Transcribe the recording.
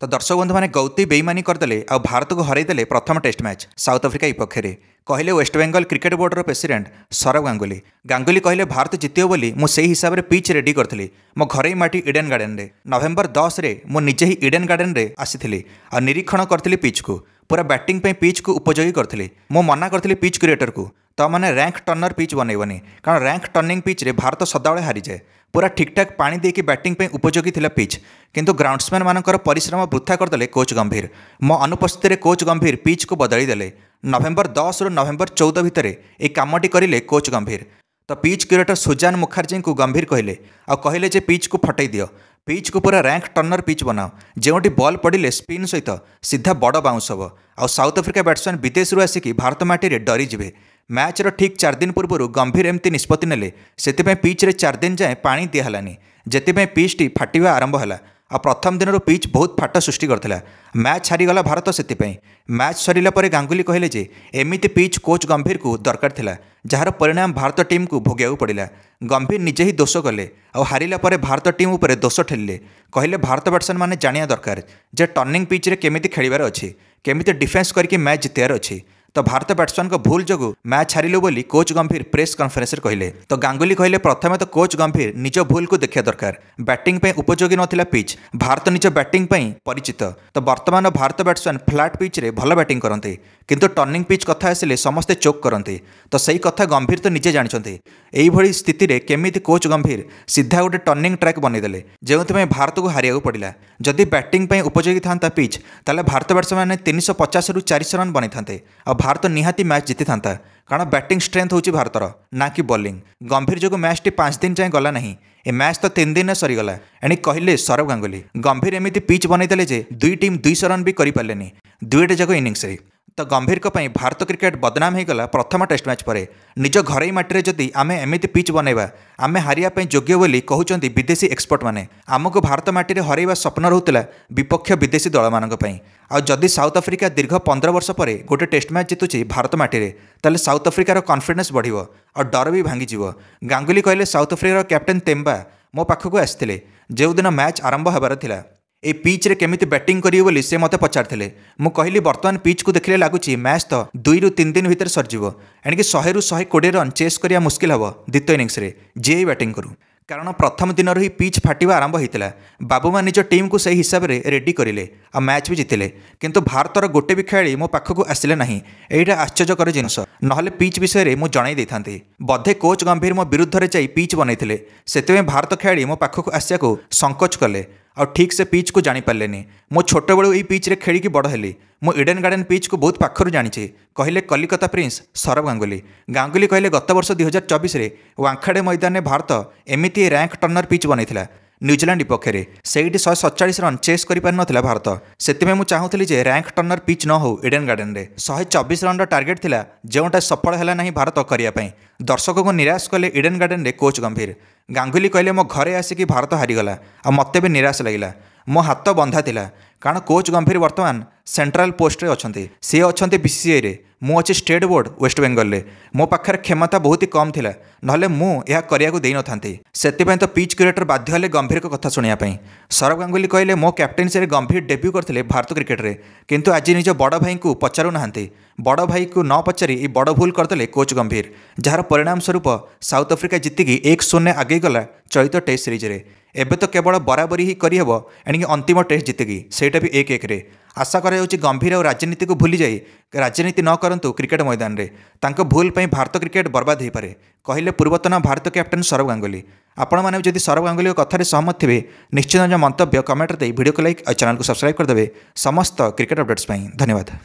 तो दर्शक बंधु मैंने गौती बेईमानी करदे आ भारत को हरईदे प्रथम टेस्ट मैच साउथ आफ्रिका विपक्ष में कहले West Bengal cricket board president Sourav Ganguly. Ganguly कहले भारत जितियो बोली मु सेही हिसाब से पिच रेडी करी मो घर माटी इडेन गार्डन रे नवेम्बर 10 रे मु निजे ही इडेन गार्डन रे आसी आ निरीक्षण करी पिच को पूरा बैटिंग पे पिच को उपयोगी करी मु मना करी पिच क्रिएटर को तो मैंने रैंक टर्नर पिच बनइबनी कारण रैंक टर्निंग पिच रे भारत सदाबले हारी जाए पूरा ठीक ठाक पानी देकी बैटिंग पे उपयोगी थिला पिच किंतु ग्राउंड्समैन मानकर परिश्रम वृथा करदे कोच गंभीर। मो अनुपस्थित रे कोच गंभीर पिच को बदली देले नवेम्बर 10 रु नवेम्बर 14 भितर ए कामटी करिले कोच गंभीर। तो पिच क्यूरेटर सुजान मुखर्जी को गंभीर कहले आ कहले जे पिच को फटई दियो पिच को पूरा रैंक टर्नर पिच बनाओ जोटी बॉल पड़े स्पिन सहित सीधा बड़ बाउंस हम आ साउथ आफ्रिका बैट्समैन विदेश आसिक भारत माटी रे डरी जिवे। मैचर ठीक 4 दिन पूर्व गंभीर एमती निष्पत्ति नेले से पिच रे 4 दिन जाए पानी दिहलानी जेते पिच टी फाटिवा आरंभ है आ प्रथम दिन पिच बहुत फाट सृष्टि करथिला। मैच हारीगला भारत से मैच सरिला परे गांगुली कहले जे एमिति पिच कोच गंभीर को दरकार थिला जार परिणाम भारत टीम को भोगिया पड़ा। गंभीर निजे ही दोष कले और हारिला परे भारत टीम उपर दोष ठेलिले कहले भारत बैट्समैन माने जानिया दरकार जे टर्निंग पिच रे केमिति खेलिबार अछि केमिति डिफेन्स करके मैच जितियार अछि। तो भारत बैट्समैन को भूल जो मैच हारिलु बोली कोच गंभीर प्रेस कॉन्फ्रेंस कहले। तो गांगुली कहले प्रथमे तो कोच गंभीर निज भूल को देखा दरकार बैटिंग पे उपयोगी नथिला पिच भारत निज बैटिंग पे परिचित तो वर्तमान भारत बैट्समैन फ्लैट पिच रे भल बैटिंग करते किंतु टर्निंग पिच कथा आसिले समस्ते चोक करते तो सही कथा गंभीर तो निजे जानते यही स्थिति रे केमिति कोच गंभीर सीधा गोटे टर्निंग ट्रैक बनईदे जो भारत को हारिया पड़ा। जदि बैटिंग पे उपयोगी था पिच ताले भारत बैट्समैन 350 रु 400 रन बनी था भारत निहाती मैच जीति था कारण बैटिंग स्ट्रेंथ होची भारतर ना कि बॉलिंग। गंभीर जो मैच टी 5 दिन जाए गला नहीं ए मैच तो 3 दिन सरीगला एणी कहले सौरभ गांगुली। गंभीर एमती पिच बनईदे जे दुई टीम 200 रन भी करें दुईटे जाक इनिंग्स रे। तो गंभीर भारत क्रिकेट बदनाम होगला प्रथम टेस्ट मैच पर निज घर माटी जदि आमे एमिति पिच बनइबा आमे हारिया योग्य बोली कहउचंती विदेशी एक्सपर्ट माने। आमको भारत माटी हरइबा स्वप्न रहउतला विपक्ष विदेशी दल मानक पई आ जदि साउथ आफ्रिका दीर्घ 15 वर्ष पर गोटे टेस्ट मैच जितुची भारत माटी रे ताले साउथ आफ्रिकार कॉन्फिडेंस बढ़िवो और डर भी भांगी। गांगुली कहले साउथ आफ्रिकार कैप्टेन तेम्बा मो पाखक आसते जो दिन मैच आरंभ होबार थिला ए पिच रे केमिति बैटिंग करियो बोली से मते पचारथिले। मु कहली वर्तमान पिच को देखले लागुची मैच तो 2 रु 3 दिन भितर सरजिवो एणिक 100 रु 120 रन चेस करिया मुश्किल हबो द्वितीय इनिंग्स रे जे बैटिंग करू कारण प्रथम दिन ही पिच फाटिवा आरंभ होता। बाबूमा निज टीम को सही हिसाब से रेडी करें आ मैच भी जितिले किंतु भारतर गोटे भी खेलाड़ी मो पाखक आसिले नहीं एटा आश्चर्यकर जिनस नहले पिच विषय में जणाई देथांती बधे कोच गंभीर मो विरुद्ध रे जाई पिच बनईथिले सेते भारत खेलाड़ी मो पाखक आसिया को संकोच कले और ठीक से पिच को जानी पार्लेनी। मो छोट बेलू ये पिच रे खेलिकी बड़ हेली मो इडेन गार्डन पिच को बहुत पाखर जानी कहले कलिकता प्रिंस सौरभ गांगुली। गांगुली कहले गत वर्ष 2024 रे वांखाड़े मैदान में भारत एमिति रैंक टर्नर पिच बनईथिला न्यूजीलैंड विपक्ष में सेठी 147 रन चेस कर पार भारत से मुझे चाहूली जे रैंक टर्नर पिच न हो इडेन गार्डन में 124 रन टार्गेट थिला जोटा सफल है नहीं भारत करने दर्शकों को निराश कले इडेन गार्डन में कोच गंभीर। गांगुली कहले मो घरे आसिक भारत हारीगला आ मते भी निराश लगिला मो हाथ बंधा थिला कारण कोच गंभीर वर्तमान सेंट्रल पोस्ट रे अछंती सी अछंती बीसीसीआई रे मु अच्छी स्टेट बोर्ड वेस्ट बेंगल रे मो पाखर क्षमता बहुत ही कम थिला नहले मु यह करिया को देई न थांती सेति तो पिच क्रिएटर बाध्य हेले गंभीर को कथा सुनिया पई। सौरभ गांगुली कहले मो कैप्टेंसी रे गंभीर डेब्यू करथिले भारत क्रिकेट रे किंतु आज निज बड़ भाई को पचारू नाहांती बड़ भाई को न पचारि ई बड़ भूल करदले कोच गंभीर जार परिणाम स्वरूप साउथ आफ्रिका जीतिकी 1-0 आगे गला चलित टेस्ट सीरीज रे। एबे तो केवल बराबरी ही करहब एणिक अंतिम टेस्ट जीतिकी सेटा भी 1-1 रे। आशा करा गंभीर और राजनीति को भूली जाई राजनीति न करंतु क्रिकेट मैदान रे तांको भूल पई भारत क्रिकेट बर्बाद हो पारे कहले पूर्वतन भारत कैप्टेन सौरभ गांगुली। आपण मैंने जदि सौरभ गांगुली कथार सहमत थे निश्चित मंतव्य कमेंट दे वीडियो को लाइक और चैनल को सब्सक्राइब करदे समस्त क्रिकेट अपडेट्स। धन्यवाद।